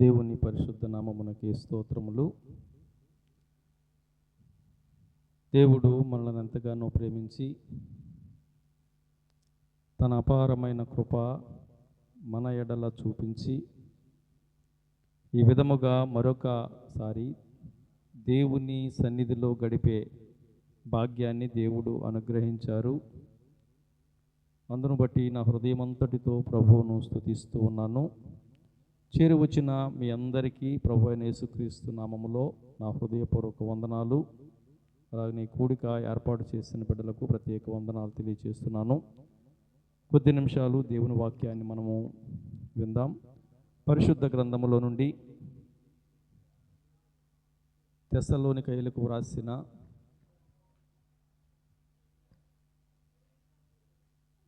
దేవుని పరిశుద్ధ నామమునకి స్తోత్రములు. దేవుడు మనల్ని ఎంతగానో ప్రేమించి తన అపారమైన కృప మన ఎడల చూపించి ఈ విధముగా మరొకసారి దేవుని సన్నిధిలో గడిపే భాగ్యాన్ని దేవుడు అనుగ్రహించారు. అందును బట్టి నా హృదయమంతటితో ప్రభువును స్తుతిస్తూ ఉన్నాను. చేరి వచ్చిన మీ అందరికీ ప్రభు అయిన యేసుక్రీస్తు నామములో నా హృదయపూర్వక వందనాలు. అలాగే కూడిక ఏర్పాటు చేసిన బిడ్డలకు ప్రత్యేక వందనాలు తెలియజేస్తున్నాను. కొద్ది నిమిషాలు దేవుని వాక్యాన్ని మనము విందాం. పరిశుద్ధ గ్రంథములో నుండి తెస్సలోనికయులకు వ్రాసిన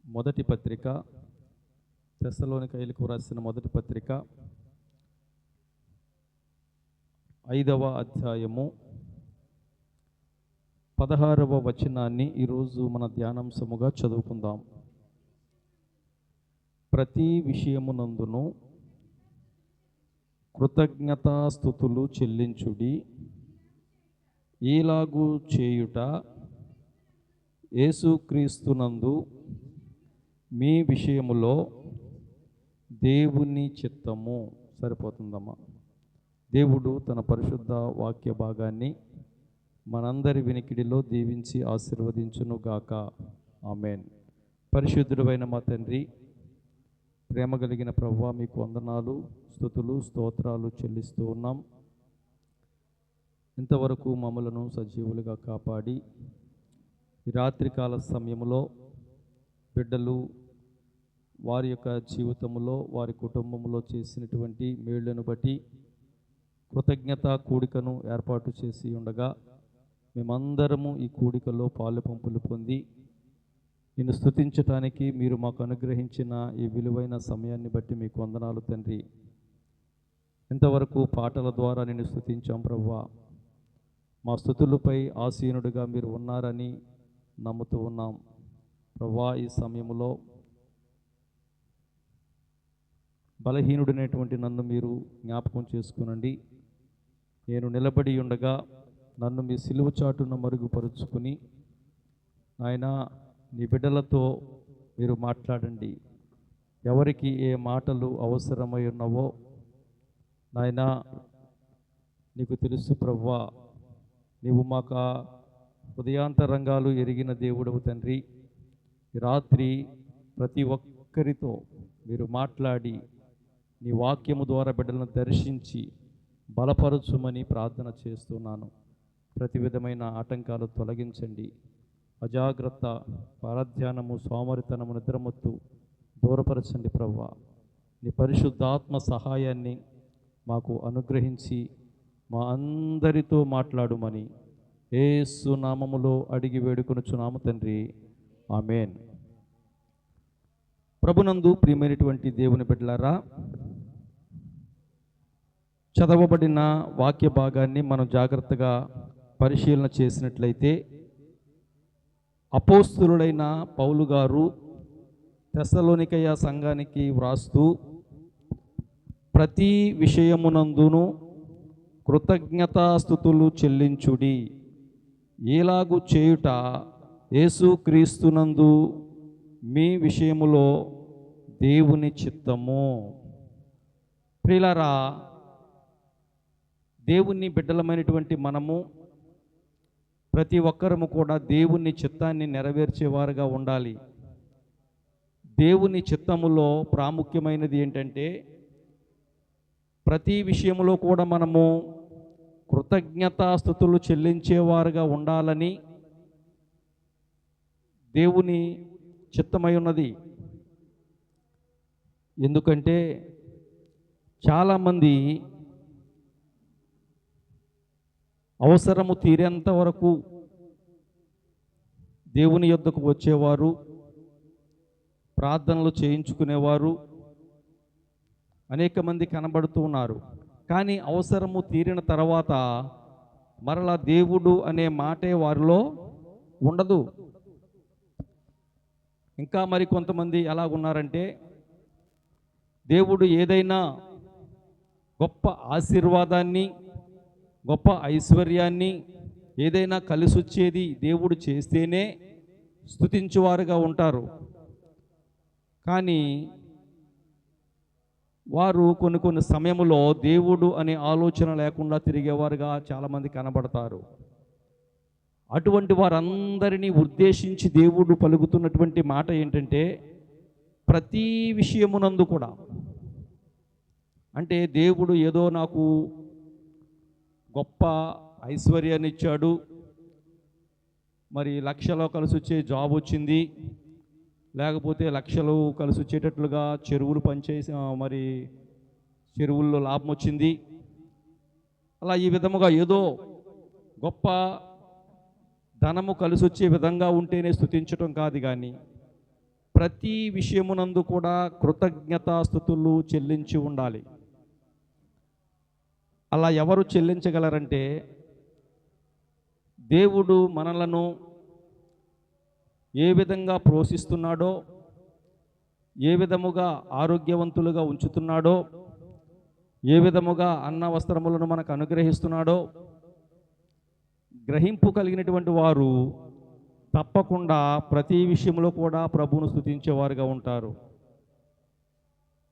మొదటి పత్రిక, తెస్సలోనికయులకు వ్రాసిన మొదటి పత్రిక 5వ అధ్యాయము 16వ వచనాన్ని ఈరోజు మన ధ్యానాంశముగా చదువుకుందాం. ప్రతి విషయమునందును కృతజ్ఞతాస్తుతులు చెల్లించుడి, ఈలాగు చేయుట యేసుక్రీస్తునందు మీ విషయములో దేవుని చిత్తము. సరిపోతుందమ్మా. దేవుడు తన పరిశుద్ధ వాక్య భాగాన్ని మనందరి వినికిడిలో దీవించి ఆశీర్వదించునుగాక. ఆమేన్. పరిశుద్ధుడైన మా తండ్రి, ప్రేమ కలిగిన ప్రభువా, మీకు వందనాలు, స్తుతులు, స్తోత్రాలు చెల్లిస్తూ ఉన్నాం. ఇంతవరకు మమ్మలను సజీవులుగా కాపాడి ఈ రాత్రికాల సమయంలో బిడ్డలు వారి యొక్క జీవితంలో వారి కుటుంబంలో చేసినటువంటి మేళ్లను బట్టి కృతజ్ఞత కూడికను ఏర్పాటు చేసి ఉండగా మేమందరము ఈ కూడికలో పాలు పంపులు పొంది నిన్ను స్తుతించటానికి మీరు మాకు అనుగ్రహించిన ఈ విలువైన సమయాన్ని బట్టి మీకు వందనాలు తండ్రి. ఇంతవరకు పాటల ద్వారా నిన్ను స్తుతించాం ప్రభువా. మా స్తుతులపై ఆసీనుడిగా మీరు ఉన్నారని నమ్ముతూ ఉన్నాం ప్రభువా. ఈ సమయంలో బలహీనుడినటువంటి నన్ను మీరు జ్ఞాపకం చేసుకునండి. నేను నిలబడి ఉండగా నన్ను మీ సిలువ చాటును మరుగుపరుచుకుని ఆయన నీ బిడ్డలతో మీరు మాట్లాడండి. ఎవరికి ఏ మాటలు అవసరమై ఉన్నవో నాయనా నీకు తెలుసు ప్రభువా. నీవు మాకు హృదయాంతరంగాలు ఎరిగిన దేవుడవు తండ్రి. ఈ రాత్రి ప్రతి ఒక్కరితో మీరు మాట్లాడి నీ వాక్యము ద్వారా బిడ్డలను దర్శించి బలపరచుమని ప్రార్థన చేస్తున్నాను. ప్రతి విధమైన ఆటంకాలు తొలగించండి. అజాగ్రత్త, పరధ్యానము, సోమరితనము, నిద్రమత్తు దూరపరచండి ప్రభువా. నీ పరిశుద్ధాత్మ సహాయాన్ని మాకు అనుగ్రహించి మా అందరితో మాట్లాడుమని యేసు నామములో అడిగి వేడుకొనుచున్నాము తండ్రి. ఆమేన్. ప్రభునందు ప్రియమైనటువంటి దేవుని బిడ్డలారా, చదవబడిన వాక్య భాగాన్ని మనం జాగ్రత్తగా పరిశీలన చేసినట్లయితే అపోస్తులుడైన పౌలు గారు తెస్సలోనికయ సంఘానికి వ్రాస్తూ ప్రతి విషయమునందును కృతజ్ఞతాస్తుతులు చెల్లించుడి, ఈలాగు చేయుట యేసుక్రీస్తునందు మీ విషయములో దేవుని చిత్తము. ప్రియులారా, దేవుని బిడ్డలమైనటువంటి మనము ప్రతి ఒక్కరము కూడా దేవుని చిత్తాన్ని నెరవేర్చేవారుగా ఉండాలి. దేవుని చిత్తములో ప్రాముఖ్యమైనది ఏంటంటే ప్రతి విషయంలో కూడా మనము కృతజ్ఞతాస్తుతులు చెల్లించేవారుగా ఉండాలని దేవుని చిత్తమై ఉన్నది. ఎందుకంటే చాలామంది అవసరము తీరేంత వరకు దేవుని యొద్దకు వచ్చేవారు, ప్రార్థనలు చేయించుకునేవారు అనేక మంది కనబడుతూ ఉన్నారు. కానీ అవసరము తీరిన తర్వాత మరలా దేవుడు అనే మాటే వారిలో ఉండదు. ఇంకా మరి కొంతమంది ఎలాగున్నారంటే దేవుడు ఏదైనా గొప్ప ఆశీర్వాదాన్ని, గొప్ప ఐశ్వర్యాన్ని, ఏదైనా కలిసి వచ్చేది దేవుడు చేస్తేనే స్తుతించువారుగా ఉంటారు. కానీ వారు కొన్ని సమయంలో దేవుడు అనే ఆలోచన లేకుండా తిరిగేవారుగా చాలామంది కనబడతారు. అటువంటి వారందరినీ ఉద్దేశించి దేవుడు పలుకుతున్నటువంటి మాట ఏంటంటే, ప్రతి విషయమునందు కూడా, అంటే దేవుడు ఏదో నాకు గొప్ప ఐశ్వర్యాన్ని ఇచ్చాడు, మరి లక్షలో కలిసి వచ్చే జాబ్ వచ్చింది, లేకపోతే లక్షలు కలిసి వచ్చేటట్లుగా చెరువులు పనిచేసి మరి చెరువుల్లో లాభం వచ్చింది, అలా ఈ విధముగా ఏదో గొప్ప ధనము కలిసి వచ్చే విధంగా ఉంటేనే స్తుతించటం కాదు, కానీ ప్రతి విషయమునందు కూడా కృతజ్ఞతాస్తుతులు చెల్లించి ఉండాలి. అలా ఎవరు చెల్లించగలరంటే, దేవుడు మనలను ఏ విధంగా పోషిస్తున్నాడో, ఏ విధముగా ఆరోగ్యవంతులుగా ఉంచుతున్నాడో, ఏ విధముగా అన్న వస్త్రములను మనకు అనుగ్రహిస్తున్నాడో గ్రహింపు కలిగినటువంటి వారు తప్పకుండా ప్రతి విషయంలో కూడా ప్రభువును స్తుతించేవారుగా ఉంటారు.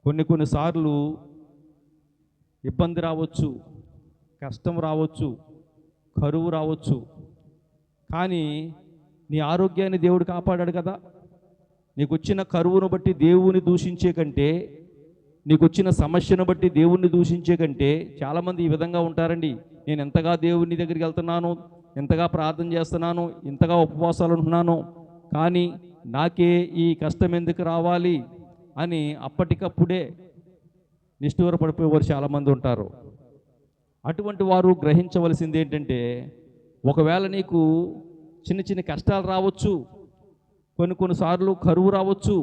కొన్నిసార్లు ఇబ్బంది రావచ్చు, కష్టం రావచ్చు, కరువు రావచ్చు, కానీ నీ ఆరోగ్యాన్ని దేవుడు కాపాడాడు కదా. నీకు వచ్చిన కరువును బట్టి దేవుని దూషించే కంటే, నీకు వచ్చిన సమస్యను బట్టి దేవుణ్ణి దూషించే కంటే, చాలామంది ఈ విధంగా ఉంటారండి. నేను ఎంతగా దేవుని దగ్గరికి వెళ్తున్నాను, ఎంతగా ప్రార్థన చేస్తున్నాను, ఇంతగా ఉపవాసాలు ఉంటున్నాను, కానీ నాకే ఈ కష్టం ఎందుకు రావాలి అని అప్పటికప్పుడే నిష్ఠూరపడిపోయేవారు చాలామంది ఉంటారు. అటువంటి వారు గ్రహించవలసింది ఏంటంటే, ఒకవేళ నీకు చిన్న కష్టాలు రావచ్చు, కొన్నిసార్లు కరువు రావచ్చు,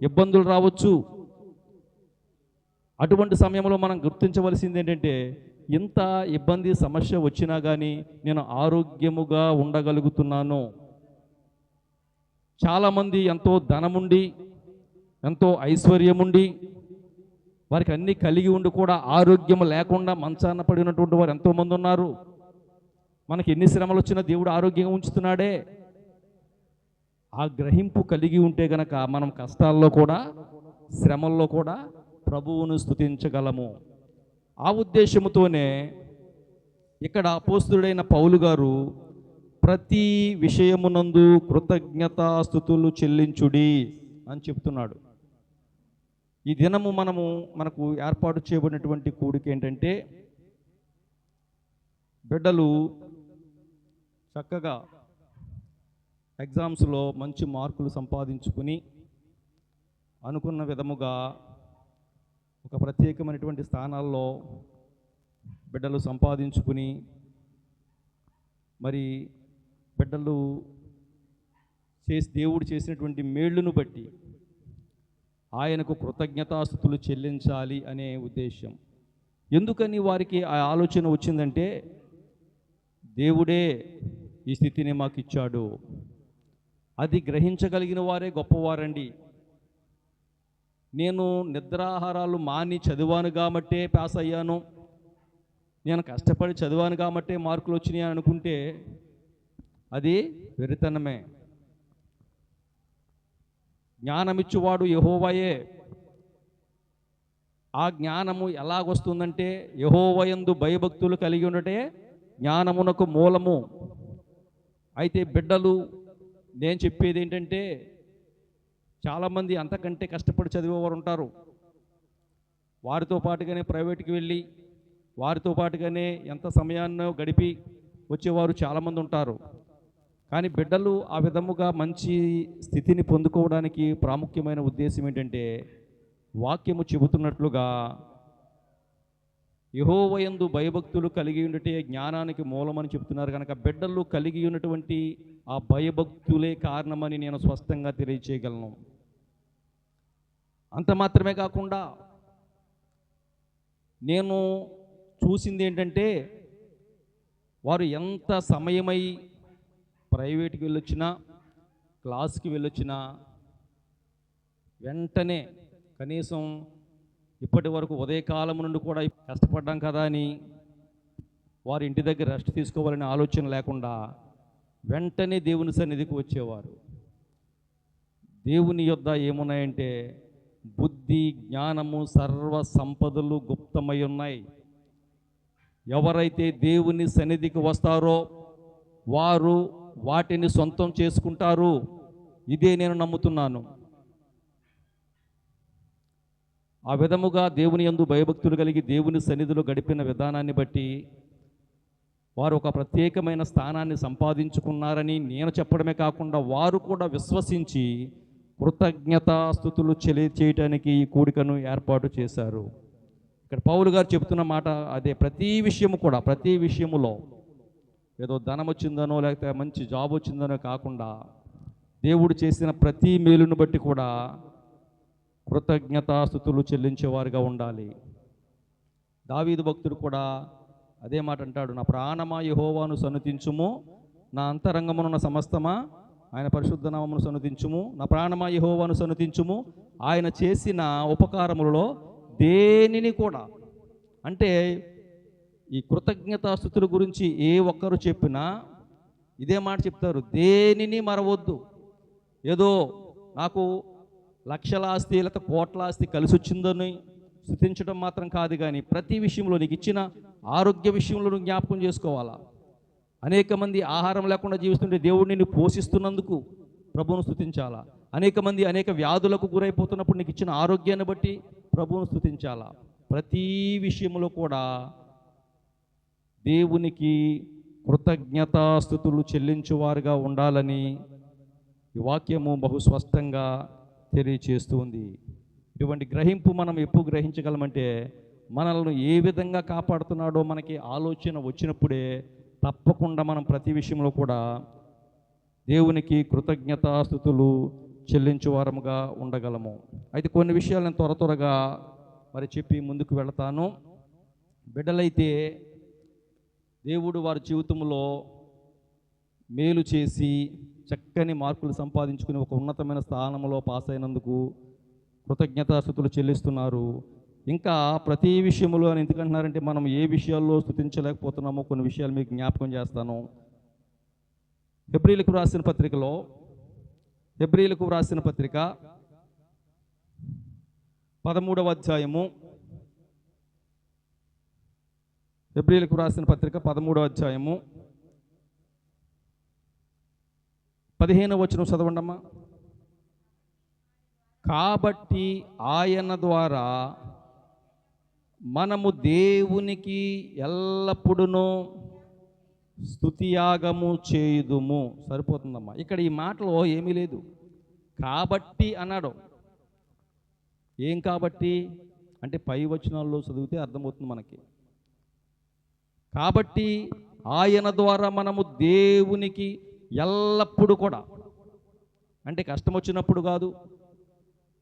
ఇబ్బందులు రావచ్చు. అటువంటి సమయంలో మనం గుర్తించవలసింది ఏంటంటే, ఇంత ఇబ్బంది సమస్య వచ్చినా కానీ నేను ఆరోగ్యముగా ఉండగలుగుతున్నాను. చాలామంది ఎంతో ధనముండి, ఎంతో ఐశ్వర్యముండి, వారికి అన్నీ కలిగి ఉండి కూడా ఆరోగ్యం లేకుండా మంచాన పడినటువంటి వారు ఎంతోమంది ఉన్నారు. మనకి ఎన్ని శ్రమలు వచ్చినా దేవుడు ఆరోగ్యంగా ఉంచుతున్నాడే. ఆ గ్రహింపు కలిగి ఉంటే గనక మనం కష్టాల్లో కూడా, శ్రమల్లో కూడా ప్రభువును స్తుతించగలము. ఆ ఉద్దేశముతోనే ఇక్కడ అపోస్తుడైన పౌలు గారు ప్రతి విషయమునందు కృతజ్ఞతాస్తుతులు చెల్లించుడి అని చెప్తున్నాడు. ఈ దినము మనకు ఏర్పాటు చేయబడినటువంటి కూడిక ఏంటంటే, బిడ్డలు చక్కగా ఎగ్జామ్స్లో మంచి మార్కులు సంపాదించుకుని అనుకున్న విధముగా ఒక ప్రత్యేకమైనటువంటి స్థానాల్లో బిడ్డలు సంపాదించుకుని, మరి బిడ్డలు దేవుడు చేసినటువంటి మేళ్లను బట్టి ఆయనకు కృతజ్ఞతాస్తుతులు చెల్లించాలి అనే ఉద్దేశం. ఎందుకని వారికి ఆ ఆలోచన వచ్చిందంటే, దేవుడే ఈ స్థితిని మాకు ఇచ్చాడు. అది గ్రహించగలిగిన వారే గొప్పవారండి. నేను నిద్రాహారాలు మాని చదివాను కాబట్టే పాస్ అయ్యాను, నేను కష్టపడి చదివాను కాబట్టే మార్కులు వచ్చినాయి అనుకుంటే అది వెరితనమే. జ్ఞానమిచ్చువాడు యెహోవాయే. ఆ జ్ఞానము ఎలాగొస్తుందంటే, యెహోవాయందు భయభక్తులు కలిగి ఉండటే జ్ఞానమునకు మూలము. అయితే బిడ్డలు, నేను చెప్పేది ఏంటంటే, చాలామంది అంతకంటే కష్టపడి చదివేవారు ఉంటారు. వారితో పాటుగానే ప్రైవేట్కి వెళ్ళి వారితో పాటుగానే ఎంత సమయాన్నో గడిపి వచ్చేవారు చాలామంది ఉంటారు. కానీ బిడ్డలు ఆ విధముగా మంచి స్థితిని పొందుకోవడానికి ప్రాముఖ్యమైన ఉద్దేశం ఏంటంటే, వాక్యము చెబుతున్నట్లుగా యెహోవాయందు భయభక్తులు కలిగి ఉండటే జ్ఞానానికి మూలమని చెప్తున్నారు. కనుక బిడ్డలు కలిగి ఉన్నటువంటి ఆ భయభక్తులే కారణమని నేను స్పష్టంగా తెలియచేయగలను. అంత మాత్రమే కాకుండా నేను చూసింది ఏంటంటే, వారు ఎంత సమయమై ప్రైవేట్కి వెళ్ళొచ్చినా, క్లాస్కి వెళ్ళొచ్చినా వెంటనే కనీసం ఇప్పటి వరకు ఉదయకాలం నుండి కూడా కష్టపడ్డాం కదా అని వారి ఇంటి దగ్గర రెస్ట్ తీసుకోవాలనే ఆలోచన లేకుండా వెంటనే దేవుని సన్నిధికి వచ్చేవారు. దేవుని యొద్ద ఏమున్నాయంటే బుద్ధి, జ్ఞానము, సర్వ సంపదలు గుప్తమై ఉన్నాయి. ఎవరైతే దేవుని సన్నిధికి వస్తారో వారు వాటిని సొంతం చేసుకుంటారు. ఇదే నేను నమ్ముతున్నాను. ఆ విధముగా దేవుని యందు భయభక్తులు కలిగి దేవుని సన్నిధిలో గడిపిన విధానాన్ని బట్టి వారు ఒక ప్రత్యేకమైన స్థానాన్ని సంపాదించుకున్నారని నేను చెప్పడమే కాకుండా వారు కూడా విశ్వసించి కృతజ్ఞతాస్తుతులు చేయటానికి ఈ కూడికను ఏర్పాటు చేశారు. ఇక్కడ పౌలు గారు చెబుతున్న మాట అదే. ప్రతి విషయములో ఏదో ధనం వచ్చిందనో లేకపోతే మంచి జాబ్ వచ్చిందనో కాకుండా దేవుడు చేసిన ప్రతి మేలును బట్టి కూడా కృతజ్ఞతాస్తుతులు చెల్లించేవారుగా ఉండాలి. దావీదు భక్తుడు కూడా అదే మాట అంటాడు, నా ప్రాణమా యెహోవాను సన్నుతించుము, నా అంతరంగమునున్న సమస్తమా ఆయన పరిశుద్ధ నామమును సన్నుతించుము, నా ప్రాణమా యెహోవాను సన్నుతించుము, ఆయన చేసిన ఉపకారములలో దేనిని కూడా. అంటే ఈ కృతజ్ఞతాస్తుతుల గురించి ఏ ఒక్కరు చెప్పినా ఇదే మాట చెప్తారు, దేనిని మరవద్దు. ఏదో నాకు లక్షల ఆస్తి లేకపోతే కోట్ల ఆస్తి కలిసి వచ్చిందని స్తుతించడం మాత్రం కాదు, కానీ ప్రతి విషయంలో నీకు ఇచ్చిన ఆరోగ్య విషయంలో నువ్వు జ్ఞాపకం చేసుకోవాలా. అనేక మంది ఆహారం లేకుండా జీవిస్తుంటే దేవుడిని నిన్ను పోషిస్తున్నందుకు ప్రభువును స్తుతించాలా. అనేక మంది అనేక వ్యాధులకు గురైపోతున్నప్పుడు నీకు ఇచ్చిన ఆరోగ్యాన్ని బట్టి ప్రభువును స్తుతించాలా. ప్రతి విషయంలో కూడా దేవునికి కృతజ్ఞతాస్తుతులు చెల్లించువారుగా ఉండాలని ఈ వాక్యము బహు స్పష్టంగా తెలియచేస్తుంది. ఇటువంటి గ్రహింపు మనం ఎప్పుడు గ్రహించగలమంటే మనల్ని ఏ విధంగా కాపాడుతున్నాడో మనకి ఆలోచన వచ్చినప్పుడే తప్పకుండా మనం ప్రతి విషయంలో కూడా దేవునికి కృతజ్ఞతాస్తుతులు చెల్లించువారముగా ఉండగలము. అయితే కొన్ని విషయాలు నేను త్వరగా మరి చెప్పి ముందుకు వెళతాను. బిడ్డలైతే దేవుడు వారి జీవితంలో మేలు చేసి చక్కని మార్కులు సంపాదించుకుని ఒక ఉన్నతమైన స్థానంలో పాస్ అయినందుకు కృతజ్ఞతాస్తుతులు చెల్లిస్తున్నారు. ఇంకా ప్రతి విషయంలో అని ఎందుకంటున్నారంటే మనం ఏ విషయాల్లో స్తుతించలేకపోతున్నామో కొన్ని విషయాలు మీకు జ్ఞాపకం చేస్తాను. హెబ్రీలకు వ్రాసిన పత్రిక 13వ అధ్యాయము, హెబ్రీలకు వ్రాసిన పత్రిక 13వ అధ్యాయము 15వ వచనం చదవండమ్మా. కాబట్టి ఆయన ద్వారా మనము దేవునికి ఎల్లప్పుడూ స్తుతియాగము చేయుదుము. సరిపోతుందమ్మా. ఇక్కడ ఈ మాటలో ఏమీ లేదు. కాబట్టి అన్నాడు. ఏం కాబట్టి అంటే పై వచనాల్లో చదివితే అర్థమవుతుంది మనకి. కాబట్టి ఆయన ద్వారా మనము దేవునికి ఎల్లప్పుడూ కూడా, అంటే కష్టం వచ్చినప్పుడు కాదు,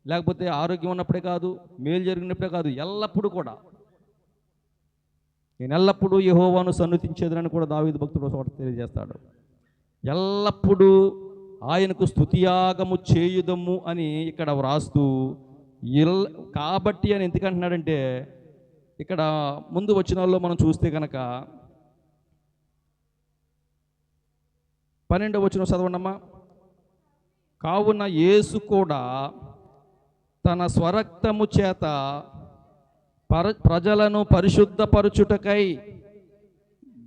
లేకపోతే ఆరోగ్యం ఉన్నప్పుడే కాదు, మేలు జరిగినప్పుడే కాదు, ఎల్లప్పుడూ కూడా నేను ఎల్లప్పుడూ యెహోవాను సన్నుతించేదని కూడా దావీదు భక్తుడు చోట తెలియజేస్తాడు. ఎల్లప్పుడూ ఆయనకు స్తుతియాగము చేయుదము అని ఇక్కడ వ్రాస్తూ కాబట్టి అని ఎందుకంటున్నాడంటే ఇక్కడ ముందు వచనాల్లో మనం చూస్తే కనుక 12వ వచనం చదవండమ్మా. కావున యేసు కూడా తన స్వరక్తము చేత ప్రజలను పరిశుద్ధపరచుటకై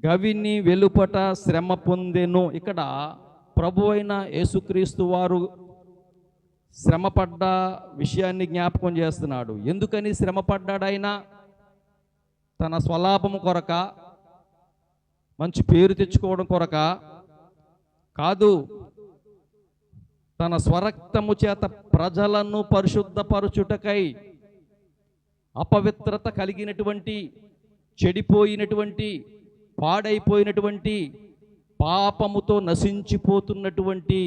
గవిని వెలుపట శ్రమ పొందెను. ఇక్కడ ప్రభువైన యేసుక్రీస్తు వారు శ్రమపడ్డ విషయాన్ని జ్ఞాపకం చేస్తున్నాడు. ఎందుకని శ్రమపడ్డాడు ఆయన? తన స్వలాభము కొరక, మంచి పేరు తెచ్చుకోవడం కొరక కాదు, తన స్వరక్తము చేత ప్రజలను పరిశుద్ధపరచుటకై అపవిత్రత కలిగినటువంటి, చెడిపోయినటువంటి, పాడైపోయినటువంటి, పాపముతో నశించిపోతున్నటువంటి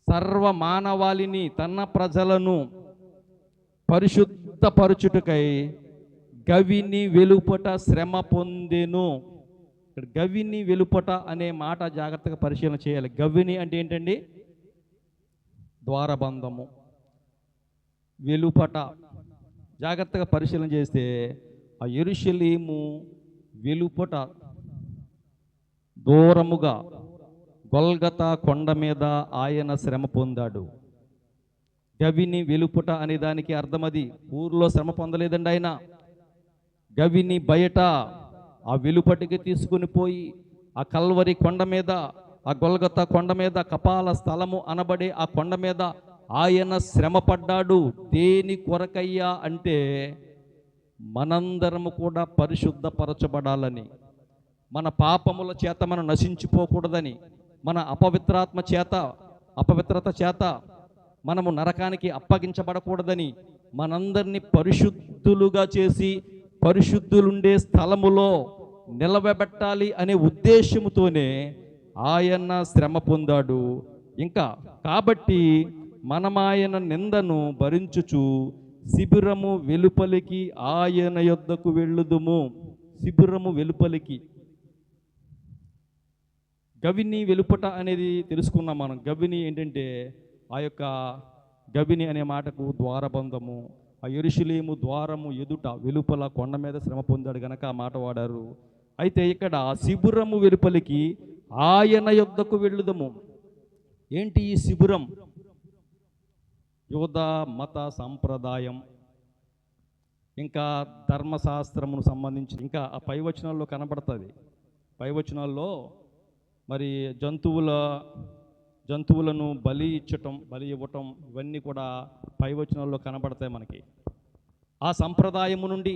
సర్వ మానవాళిని, తన ప్రజలను పరిశుద్ధపరచుటకై గవిని వెలుపట శ్రమ పొందెను. ఇక్కడ గవిని వెలుపట అనే మాట జాగ్రత్తగా పరిశీలన చేయాలి. గవిని అంటే ఏంటండి? ద్వారబంధము. వెలుపట జాగ్రత్తగా పరిశీలన చేస్తే ఆ యెరూషలేము వెలుపట దూరముగా గొల్గతా కొండ మీద ఆయన శ్రమ పొందాడు. గవిని వెలుపుట అనే దానికి అర్థం అది. ఊర్లో శ్రమ పొందలేదండి ఆయన. గవిని బయట ఆ వెలుపటికి తీసుకుని పోయి ఆ కల్వరి కొండ మీద, ఆ గొల్గతా కొండ మీద, కపాల స్థలము అనబడే ఆ కొండ మీద ఆయన శ్రమ పడ్డాడు. దేని కొరకయ్యా అంటే మనందరము కూడా పరిశుద్ధపరచబడాలని, మన పాపముల చేత మనం నశించిపోకూడదని, మన అపవిత్రత చేత మనము నరకానికి అప్పగించబడకూడదని, మనందరినీ పరిశుద్ధులుగా చేసి పరిశుద్ధులుండే స్థలములో నిలవబెట్టాలి అనే ఉద్దేశముతోనే ఆయన శ్రమ పొందాడు. ఇంకా కాబట్టి మనం ఆయన నిందను భరించుచు శిబిరము వెలుపలికి ఆయన యొద్దకు వెళ్ళుదుము. శిబిరము వెలుపలికి, గవిని వెలుపట అనేది తెలుసుకున్నాం మనం. గవిని ఏంటంటే ఆ యొక్క గవిని అనే మాటకు ద్వారబంధము. ఆ యెరూషలేము ద్వారము ఎదుట వెలుపల కొండ మీద శ్రమ పొందాడు గనక ఆ మాట వాడారు. అయితే ఇక్కడ శిబిరము వెలుపలికి ఆయన యొద్దకు వెళ్ళుదము. ఏంటి ఈ శిబిరం? యూదా మత సంప్రదాయం, ఇంకా ధర్మశాస్త్రమును సంబంధించి, ఇంకా ఆ పై వచనాల్లో కనబడుతుంది. పై వచనాల్లో మరి జంతువులను బలి ఇవ్వటం ఇవన్నీ కూడా పై వచనాల్లో కనబడతాయి మనకి. ఆ సంప్రదాయము నుండి,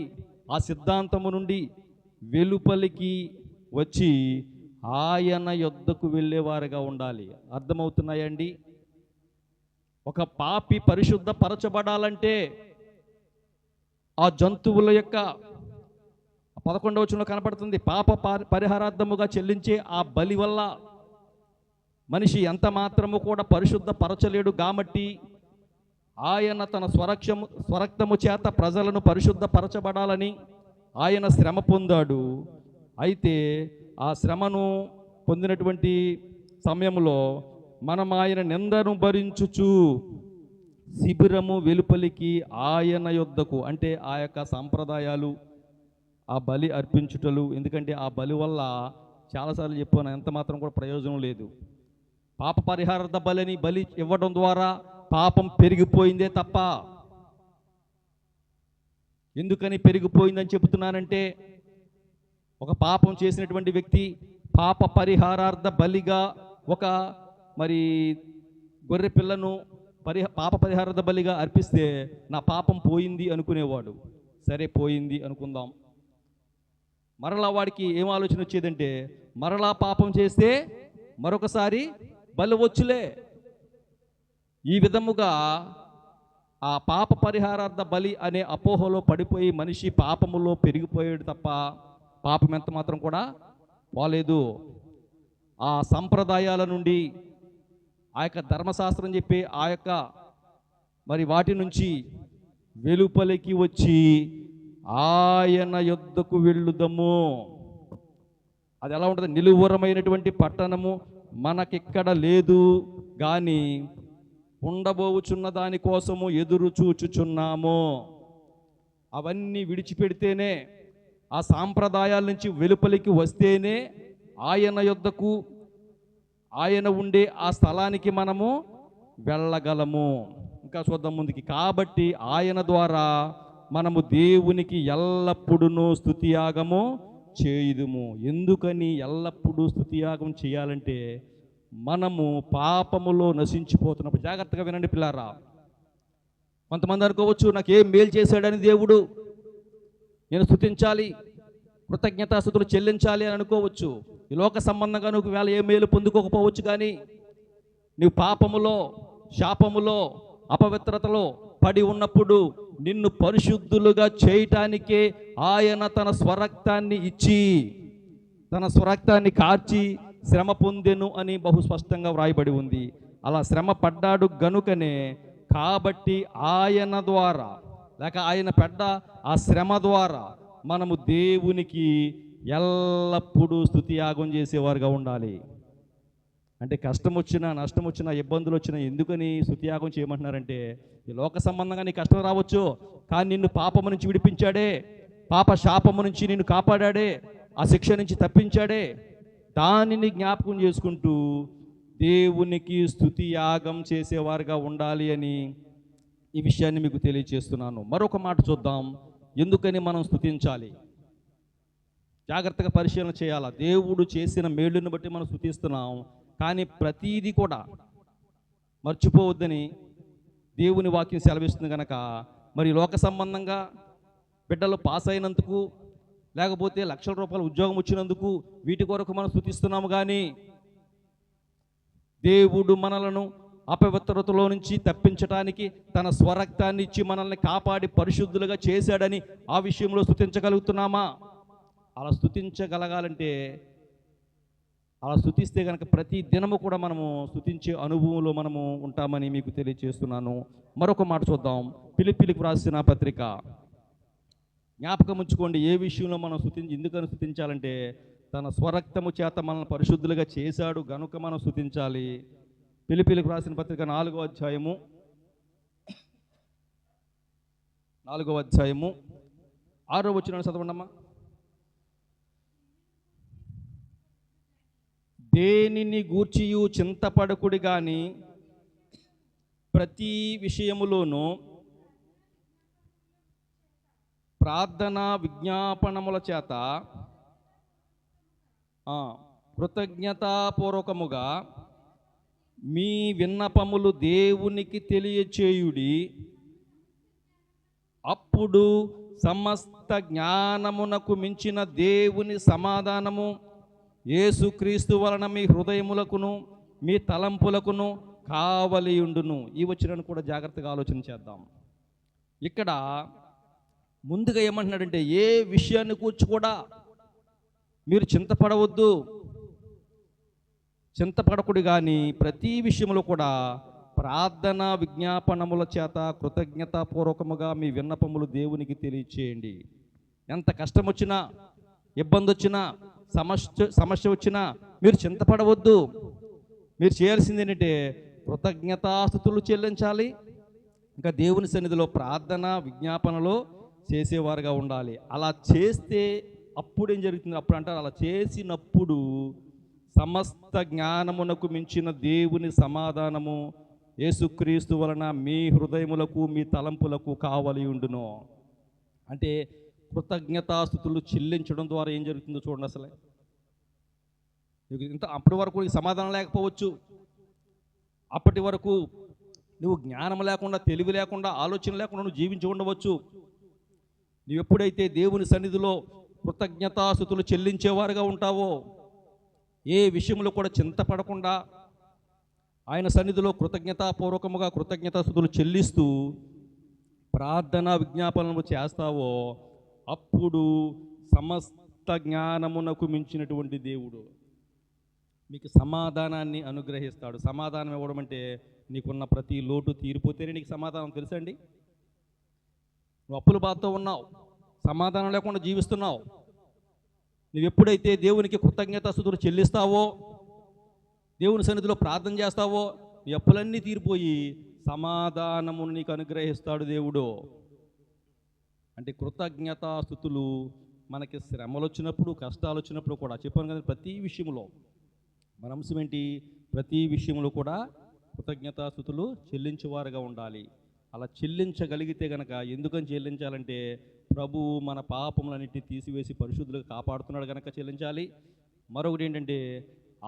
ఆ సిద్ధాంతము నుండి వెలుపలికి వచ్చి ఆయన యొద్దకు వెళ్ళేవారుగా ఉండాలి. అర్థమవుతున్నాయండి? ఒక పాపి పరిశుద్ధపరచబడాలంటే ఆ జంతువుల యొక్క 11వ వచనంలో కనబడుతుంది, పాప పరిహారార్థముగా చెల్లించే ఆ బలి వల్ల మనిషి ఎంత మాత్రము కూడా పరిశుద్ధపరచలేడు. కాబట్టి ఆయన తన స్వరక్తము చేత ప్రజలను పరిశుద్ధపరచబడాలని ఆయన శ్రమ పొందాడు. అయితే ఆ శ్రమను పొందినటువంటి సమయంలో మనం ఆయన నిందను భరించుచు శిబిరము వెలుపలికి ఆయన యొద్దకు, అంటే ఆ యొక్క సాంప్రదాయాలు, ఆ బలి అర్పించుటలు, ఎందుకంటే ఆ బలి వల్ల చాలాసార్లు చెప్పాను ఎంత మాత్రం కూడా ప్రయోజనం లేదు. పాప పరిహారార్థ బలి ఇవ్వడం ద్వారా పాపం పెరిగిపోయిందే తప్ప, ఎందుకని పెరిగిపోయిందని చెబుతున్నానంటే, ఒక పాపం చేసినటువంటి వ్యక్తి పాప పరిహారార్థ బలిగా ఒక మరి గొర్రె పిల్లను పాప పరిహారార్థ బలిగా అర్పిస్తే నా పాపం పోయింది అనుకునేవాడు. సరే పోయింది అనుకుందాం. మరలా వాడికి ఏం ఆలోచన వచ్చేదంటే, మరలా పాపం చేస్తే మరొకసారి బలి వచ్చులే. ఈ విధముగా ఆ పాప పరిహారార్థ బలి అనే అపోహలో పడిపోయి మనిషి పాపములో పెరిగిపోయాడు తప్ప పాపం ఎంత మాత్రం కూడా పోలేదు. ఆ సంప్రదాయాల నుండి, ఆ యొక్క ధర్మశాస్త్రం చెప్పి ఆ యొక్క మరి వాటి నుంచి వెలుపలికి వచ్చి ఆయన యొద్దకు వెళ్ళుదము. అది ఎలా ఉంటుంది? నిలువరమైనటువంటి పట్టణము మనకిక్కడ లేదు కానీ ఉండబోచున్న దానికోసము ఎదురు చూచుచున్నాము. అవన్నీ విడిచిపెడితేనే, ఆ సాంప్రదాయాల నుంచి వెలుపలికి వస్తేనే ఆయన యొద్దకు, ఆయన ఉండే ఆ స్థలానికి మనము వెళ్ళగలము. ఇంకా చూద్దాం ముందుకి. కాబట్టి ఆయన ద్వారా మనము దేవునికి ఎల్లప్పుడూ స్తుతియాగము చేయుదుము. ఎందుకని ఎల్లప్పుడూ స్తుతియాగం చేయాలంటే, మనము పాపములో నశించిపోతున్నప్పుడు, జాగ్రత్తగా వినండి పిల్లారా. కొంతమంది అనుకోవచ్చు, నాకేం మేలు చేశాడని దేవుడు నేను స్తుతించాలి, కృతజ్ఞతాస్తుతులు చెల్లించాలి అని అనుకోవచ్చు. ఈ లోక సంబంధంగా నువ్వు వేళ ఏ మేలు పొందుకోకపోవచ్చు, కానీ నీవు పాపములో, శాపములో, అపవిత్రతలో పడి ఉన్నప్పుడు నిన్ను పరిశుద్ధులుగా చేయటానికే ఆయన తన స్వరక్తాన్ని ఇచ్చి, తన స్వరక్తాన్ని కార్చి శ్రమ పొందెను అని బహు స్పష్టంగా వ్రాయబడి ఉంది. అలా శ్రమ పడ్డాడు గనుకనే, కాబట్టి ఆయన ద్వారా, లేక ఆయన పడ్డ ఆ శ్రమ ద్వారా మనము దేవునికి ఎల్లప్పుడూ స్తుతియాగం చేసేవారుగా ఉండాలి. అంటే కష్టం వచ్చినా, నష్టం వచ్చినా, ఇబ్బందులు వచ్చినా ఎందుకని స్తుతియాగం చేయమంటున్నారంటే, ఈ లోక సంబంధంగా నీ కష్టం రావచ్చు, కానీ నిన్ను పాపము నుంచి విడిపించాడే, పాప శాపము నుంచి నిన్ను కాపాడాడే, ఆ శిక్ష నుంచి తప్పించాడే, దానిని జ్ఞాపకం చేసుకుంటూ దేవునికి స్తుతి యాగం చేసేవారుగా ఉండాలి అని ఈ విషయాన్ని మీకు తెలియజేస్తున్నాను. మరొక మాట చూద్దాం, ఎందుకని మనం స్తుతించాలి? జాగ్రత్తగా పరిశీలన చేయాలా. దేవుడు చేసిన మేలుని బట్టి మనం స్తుతిస్తున్నాం, కానీ ప్రతీది కూడా మర్చిపోవద్దని దేవుని వాక్యం సెలవిస్తుంది కనుక, మరి లోక సంబంధంగా బిడ్డలు పాస్ అయినందుకు, లేకపోతే లక్షల రూపాయల ఉద్యోగం వచ్చినందుకు వీటి కొరకు మనం స్తుతిస్తున్నాము, కానీ దేవుడు మనలను అపవిత్రతలో నుంచి తప్పించడానికి తన స్వరక్తాన్ని ఇచ్చి మనల్ని కాపాడి పరిశుద్ధులుగా చేశాడని ఆ విషయంలో స్తుతించగలుగుతున్నామా? అలా స్తుతించగలగాలంటే, అలా స్తుతిస్తే కనుక ప్రతి దినము కూడా మనము స్తుతించే అనుభవంలో మనము ఉంటామని మీకు తెలియజేస్తున్నాను. మరొక మాట చూద్దాం, ఫిలిప్పీయులకు రాసిన పత్రిక. జ్ఞాపకం ఉంచుకోండి, ఏ విషయంలో మనం ఎందుకని స్తుతించాలంటే, తన స్వరక్తము చేత మనల్ని పరిశుద్ధులుగా చేశాడు గనుక మనం స్తుతించాలి. ఫిలిప్పీయులకు రాసిన పత్రిక 4వ అధ్యాయము 6వ వచనాన్ని చదవండమ్మా. దేనిని గూర్చియు చింతపడకుడి గాని ప్రతి విషయములోనూ ప్రార్థన విజ్ఞాపనముల చేత కృతజ్ఞతాపూర్వకముగా మీ విన్నపములు దేవునికి తెలియచేయుడి. అప్పుడు సమస్త జ్ఞానమునకు మించిన దేవుని సమాధానము యేసుక్రీస్తు వలన మీ హృదయములకును మీ తలంపులకును కావలియుండును. ఈ వచనాన్ని కూడా జాగ్రత్తగా ఆలోచన చేద్దాం. ఇక్కడ ముందుగా ఏమంటున్నాడంటే, ఏ విషయాన్ని కూర్చు కూడా మీరు చింతపడవద్దు, చింతపడకుడి కానీ ప్రతి విషయంలో కూడా ప్రార్థన విజ్ఞాపనముల చేత కృతజ్ఞతాపూర్వకముగా మీ విన్నపములు దేవునికి తెలియచేయండి. ఎంత కష్టం వచ్చినా, ఇబ్బంది వచ్చినా, సమస్య వచ్చినా మీరు చింతపడవద్దు. మీరు చేయాల్సింది ఏంటంటే కృతజ్ఞతాస్తుతులు చెల్లించాలి, ఇంకా దేవుని సన్నిధిలో ప్రార్థన విజ్ఞాపనలో చేసేవారుగా ఉండాలి. అలా చేస్తే అప్పుడు ఏం జరుగుతుంది? అప్పుడు అంటారు, అలా చేసినప్పుడు సమస్త జ్ఞానమునకు మించిన దేవుని సమాధానము యేసుక్రీస్తు వలన మీ హృదయములకు మీ తలంపులకు కావలి ఉండును. అంటే కృతజ్ఞతాస్తుతులు చెల్లించడం ద్వారా ఏం జరుగుతుందో చూడండి. అసలే అప్పటి వరకు నీకు సమాధానం లేకపోవచ్చు, అప్పటి వరకు నువ్వు జ్ఞానం లేకుండా, తెలివి లేకుండా, ఆలోచన లేకుండా నువ్వు జీవించి ఉండవచ్చు. నువ్వు ఎప్పుడైతే దేవుని సన్నిధిలో కృతజ్ఞతాస్తుతులు చెల్లించేవారుగా ఉంటావో, ఏ విషయంలో కూడా చింతపడకుండా ఆయన సన్నిధిలో కృతజ్ఞతాపూర్వకముగా కృతజ్ఞతాస్తుతులు చెల్లిస్తూ ప్రార్థన విజ్ఞాపనలు చేస్తావో, అప్పుడు సమస్త జ్ఞానమునకు మించినటువంటి దేవుడు మీకు సమాధానాన్ని అనుగ్రహిస్తాడు. సమాధానం ఇవ్వడం అంటే నీకున్న ప్రతి లోటు తీరిపోతేనే నీకు సమాధానం. తెలుసండి, నువ్వు అప్పుల బాధతో ఉన్నావు, సమాధానం లేకుండా జీవిస్తున్నావు. నువ్వు ఎప్పుడైతే దేవునికి కృతజ్ఞతాస్తుతులు చెల్లిస్తావో, దేవుని సన్నిధిలో ప్రార్థన చేస్తావో, నీ అప్పులన్నీ తీరిపోయి సమాధానమును నీకు అనుగ్రహిస్తాడు దేవుడు. అంటే కృతజ్ఞతాస్తుతులు మనకి శ్రమలు వచ్చినప్పుడు, కష్టాలు వచ్చినప్పుడు కూడా చెప్పాను కదా, ప్రతి విషయంలో మన అంశం ఏంటి? ప్రతి విషయంలో కూడా కృతజ్ఞతాస్తుతులు చెల్లించేవారుగా ఉండాలి. అలా చెల్లించగలిగితే కనుక, ఎందుకని చెల్లించాలంటే ప్రభువు మన పాపములన్నింటినీ తీసివేసి పరిశుద్ధులుగా కాపాడుతున్నాడు కనుక చెల్లించాలి. మరొకటి ఏంటంటే,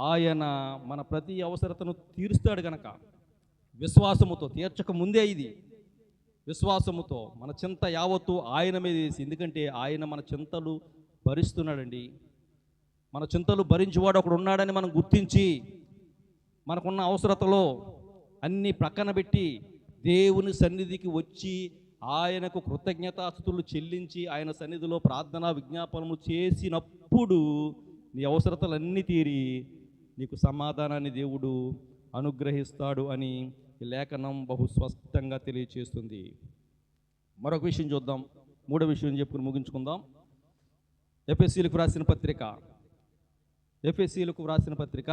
ఆయన మన ప్రతి అవసరతను తీరుస్తాడు కనుక విశ్వాసముతో, తీర్చక ముందే ఇది విశ్వాసముతో మన చింత యావత్తు ఆయన మీద వేసి, ఎందుకంటే ఆయన మన చింతలు భరిస్తున్నాడండి. మన చింతలు భరించేవాడు ఒకడు ఉన్నాడని మనం గుర్తించి, మనకున్న అవసరతలో అన్నీ ప్రక్కన పెట్టి దేవుని సన్నిధికి వచ్చి ఆయనకు కృతజ్ఞతాస్తుతులు చెల్లించి ఆయన సన్నిధిలో ప్రార్థనా విజ్ఞాపనము చేసినప్పుడు నీ అవసరతలన్నీ తీరి నీకు సమాధానాన్ని దేవుడు అనుగ్రహిస్తాడు అని ఈ లేఖనం బహు స్పష్టంగా తెలియచేస్తుంది. మరొక విషయం చూద్దాం, మూడో విషయం చెప్పుకుని ముగించుకుందాం. ఎఫెసీయులకు వ్రాసిన పత్రిక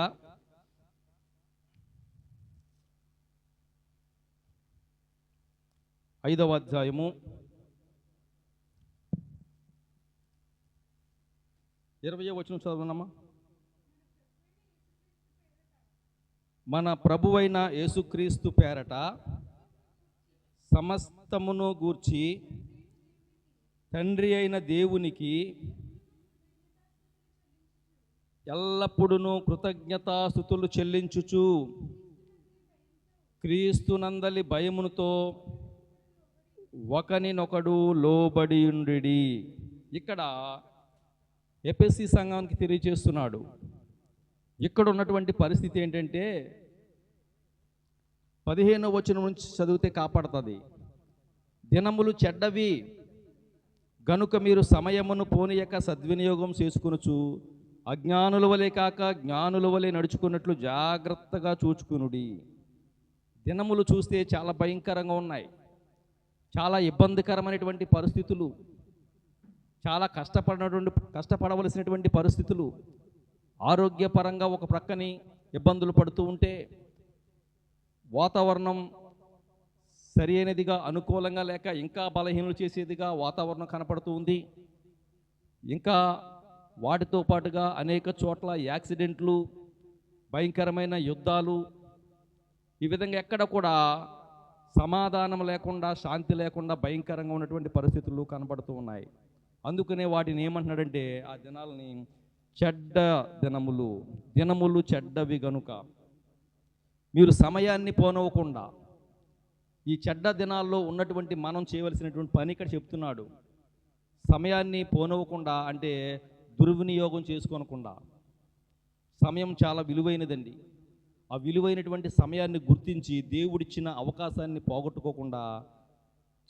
5వ అధ్యాయము 20వ వచనం చదవనమ్మా. మన ప్రభువైన యేసుక్రీస్తు పేరట సమస్తమును గూర్చి తండ్రి అయిన దేవునికి ఎల్లప్పుడూ కృతజ్ఞతాస్తుతులు చెల్లించుచు క్రీస్తునందలి భయముతో ఒకనినొకడు లోబడి ఉండిడి. ఇక్కడ ఎఫెసీ సంఘానికి తెలియజేస్తున్నాడు. ఇక్కడ ఉన్నటువంటి పరిస్థితి ఏంటంటే 15వ వచనం నుంచి చదివితే కాపాడుతుంది. దినములు చెడ్డవి గనుక మీరు సమయమును పోనీయక సద్వినియోగం చేసుకొనుచు అజ్ఞానుల వలె కాక జ్ఞానుల వలె నడుచుకున్నట్లు జాగ్రత్తగా చూచుకునుడి. దినములు చూస్తే చాలా భయంకరంగా ఉన్నాయి. చాలా ఇబ్బందికరమైనటువంటి పరిస్థితులు, చాలా కష్టపడవలసినటువంటి పరిస్థితులు, ఆరోగ్యపరంగా ఒక ప్రక్కని ఇబ్బందులు పడుతూ ఉంటే, వాతావరణం సరి అయినదిగా అనుకూలంగా లేక ఇంకా బలహీనలు చేసేదిగా వాతావరణం కనపడుతూ ఉంది. ఇంకా వాటితో పాటుగా అనేక చోట్ల యాక్సిడెంట్లు, భయంకరమైన యుద్ధాలు, ఈ విధంగా ఎక్కడ కూడా సమాధానం లేకుండా, శాంతి లేకుండా భయంకరంగా ఉన్నటువంటి పరిస్థితులు కనబడుతూ ఉన్నాయి. అందుకనే వాటిని ఏమంటున్నాడంటే, ఆ దినాలని చెడ్డ దినములు, దినములు చెడ్డవి గనుక మీరు సమయాన్ని పోనవకుండా, ఈ చెడ్డ దినాల్లో ఉన్నటువంటి మనం చేయవలసినటువంటి పని ఇక్కడ చెప్తున్నాడు. సమయాన్ని పోనవకుండా అంటే దుర్వినియోగం చేసుకోనకుండా. సమయం చాలా విలువైనదండి. ఆ విలువైనటువంటి సమయాన్ని గుర్తించి దేవుడిచ్చిన అవకాశాన్ని పోగొట్టుకోకుండా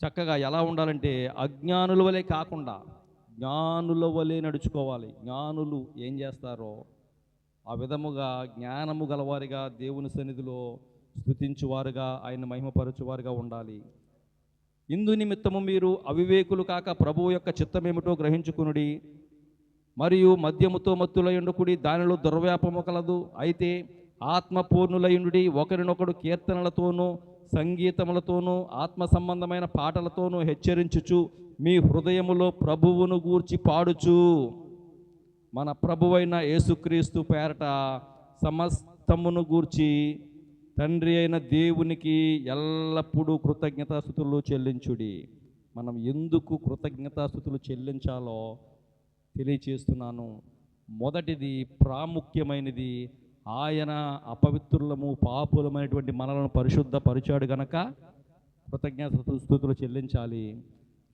చక్కగా ఎలా ఉండాలంటే అజ్ఞానుల వలె కాకుండా జ్ఞానుల వలె నడుచుకోవాలి. జ్ఞానులు ఏం చేస్తారో ఆ విధముగా జ్ఞానము గలవారిగా దేవుని సన్నిధిలో స్తుతించువారుగా, ఆయన మహిమపరచువారుగా ఉండాలి. ఇందు నిమిత్తము మీరు అవివేకులు కాక ప్రభువు యొక్క చిత్తమేమిటో గ్రహించుకునుడి. మరియు మద్యముతో మత్తులై ఉండకుడి, దానిలో దుర్వ్యాపము కలదు. అయితే ఆత్మపూర్ణులయుండి ఒకరినొకడు కీర్తనలతోనూ సంగీతములతోనూ ఆత్మ సంబంధమైన పాటలతోనూ హెచ్చరించుచు మీ హృదయములో ప్రభువును గూర్చి పాడుచు మన ప్రభువైన యేసుక్రీస్తు పేరట సమస్తమును గూర్చి తండ్రి అయిన దేవునికి ఎల్లప్పుడూ కృతజ్ఞతాస్తుతులు చెల్లించుడి. మనం ఎందుకు కృతజ్ఞతాస్తుతులు చెల్లించాలో తెలియచేస్తున్నాను. మొదటిది, ప్రాముఖ్యమైనది, ఆయన అపవిత్రులము పాపులమైనటువంటి మనలను పరిశుద్ధపరిచాడు గనక కృతజ్ఞతాస్తుతులు చెల్లించాలి.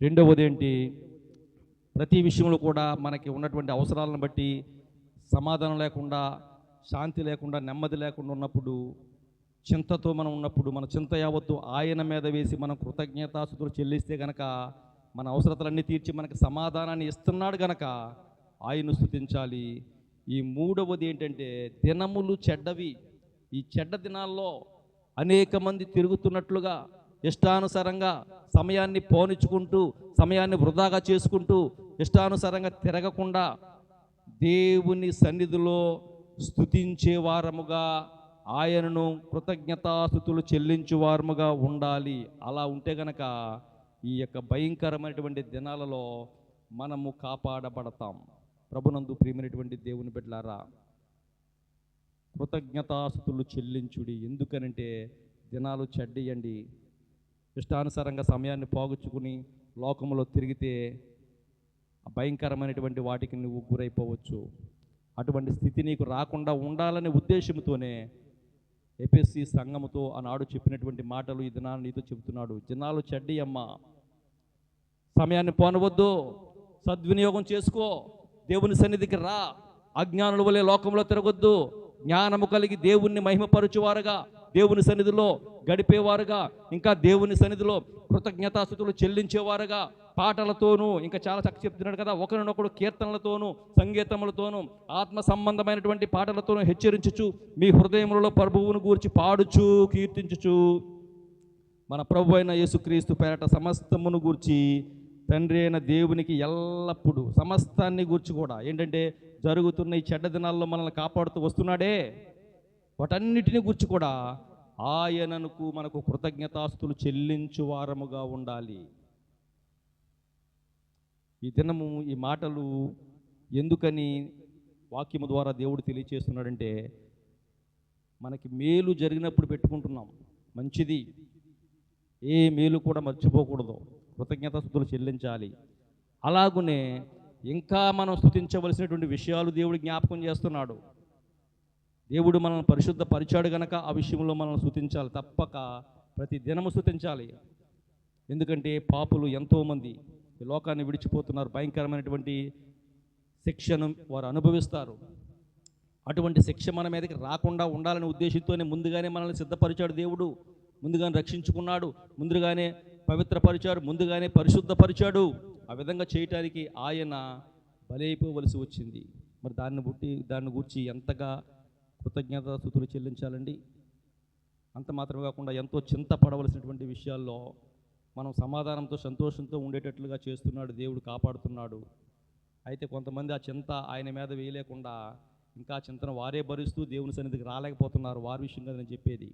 రెండవది ఏంటి, ప్రతి విషయంలో కూడా మనకి ఉన్నటువంటి అవసరాలను బట్టి సమాధానం లేకుండా, శాంతి లేకుండా, నెమ్మది లేకుండా ఉన్నప్పుడు, చింతతో మనం ఉన్నప్పుడు మన చింత యావత్తు ఆయన మీద వేసి మనం కృతజ్ఞతాస్తుతులు చెల్లిస్తే గనక మన అవసరతలన్నీ తీర్చి మనకి సమాధానాన్ని ఇస్తున్నాడు గనక ఆయన్ను స్తుతించాలి. ఈ మూడవది ఏంటంటే, దినములు చెడ్డవి. ఈ చెడ్డ దినాల్లో అనేక మంది తిరుగుతున్నట్లుగా ఇష్టానుసారంగా సమయాన్ని పోనిచ్చుకుంటూ, సమయాన్ని వృధాగా చేసుకుంటూ, ఇష్టానుసారంగా తిరగకుండా దేవుని సన్నిధిలో స్తుతించే వారముగా, ఆయనను కృతజ్ఞతాస్తుతులు చెల్లించువారముగా ఉండాలి. అలా ఉంటే గనక ఈ యొక్క భయంకరమైనటువంటి దినాలలో మనము కాపాడబడతాం. ప్రభునందు ప్రియమైనటువంటి దేవుని బిడ్డలారా, కృతజ్ఞతాస్తుతులు చెల్లించుడి. ఎందుకనంటే దినాలు చెడ్డయండి. ఇష్టానుసారంగా సమయాన్ని పోగొచ్చుకుని లోకంలో తిరిగితే భయంకరమైనటువంటి వాటికి నువ్వు గురైపోవచ్చు. అటువంటి స్థితి నీకు రాకుండా ఉండాలనే ఉద్దేశంతోనే ఎఫెసీ సంఘముతో ఆనాడు చెప్పినటువంటి మాటలు ఈ దినాలు నీతో చెబుతున్నాడు. దినాలు చెడ్డి అమ్మ, సమయాన్ని పోనవద్దు, సద్వినియోగం చేసుకో, దేవుని సన్నిధికి రా, అజ్ఞానుల వలె లోకంలో తిరగొద్దు, జ్ఞానము కలిగి దేవుణ్ణి మహిమపరచువారుగా, దేవుని సన్నిధిలో గడిపేవారుగా, ఇంకా దేవుని సన్నిధిలో కృతజ్ఞతాస్తుతులు చెల్లించేవారుగా, పాటలతోనూ, ఇంకా చాలా చక్కగా చెప్తున్నాడు కదా, ఒకరినొకడు కీర్తనలతోనూ సంగీతములతోనూ ఆత్మ సంబంధమైనటువంటి పాటలతోనూ హెచ్చరించుచు మీ హృదయములలో ప్రభువును గూర్చి పాడుచు కీర్తించుచు మన ప్రభు అయిన యేసుక్రీస్తు పేరట సమస్తమును గూర్చి తండ్రి అయిన దేవునికి ఎల్లప్పుడూ, సమస్తాన్ని గూర్చి కూడా ఏంటంటే జరుగుతున్న ఈ చెడ్డ దినాల్లో మనల్ని కాపాడుతూ వస్తున్నాడే, వాటన్నిటిని గూర్చి కూడా ఆయనకు మనకు కృతజ్ఞతాస్తులు చెల్లించు వారముగా ఉండాలి. ఈ దినము ఈ మాటలు ఎందుకని వాక్యము ద్వారా దేవుడు తెలియచేస్తున్నాడంటే, మనకి మేలు జరిగినప్పుడు పెట్టుకుంటున్నాం, మంచిది, ఏ మేలు కూడా మర్చిపోకూడదు, కృతజ్ఞతాస్తుతులు చెల్లించాలి. అలాగునే ఇంకా మనం స్తుతించవలసినటువంటి విషయాలు దేవుడు జ్ఞాపకం చేస్తున్నాడు. దేవుడు మనల్ని పరిశుద్ధపరిచాడు గనక ఆ విషయంలో మనల్ని స్తుతించాలి, తప్పక ప్రతి దినము స్తుతించాలి. ఎందుకంటే పాపులు ఎంతోమంది ఈ లోకాన్ని విడిచిపోతున్నారు, భయంకరమైనటువంటి శిక్షను వారు అనుభవిస్తారు. అటువంటి శిక్ష మన మీదకి రాకుండా ఉండాలనే ఉద్దేశంతోనే ముందుగానే మనల్ని సిద్ధపరిచాడు దేవుడు, ముందుగానే రక్షించుకున్నాడు, ముందుగానే పవిత్రపరిచాడు, ముందుగానే పరిశుద్ధపరిచాడు. ఆ విధంగా చేయటానికి ఆయన బలైపోవలసి వచ్చింది. మరి దాన్ని గురించి ఎంతగా కృతజ్ఞతాస్తుతులు చెల్లించాలండి. అంత మాత్రమే కాకుండా ఎంతో చింతపడవలసినటువంటి విషయాల్లో మనం సమాధానంతో సంతోషంతో ఉండేటట్లుగా చేస్తున్నాడు దేవుడు, కాపాడుతున్నాడు. అయితే కొంతమంది ఆ చింత ఆయన మీద వేయలేకుండా ఇంకా చింతను వారే భరిస్తూ దేవుని సన్నిధికి రాలేకపోతున్నారు. వారి విషయంగా నేను చెప్పేది,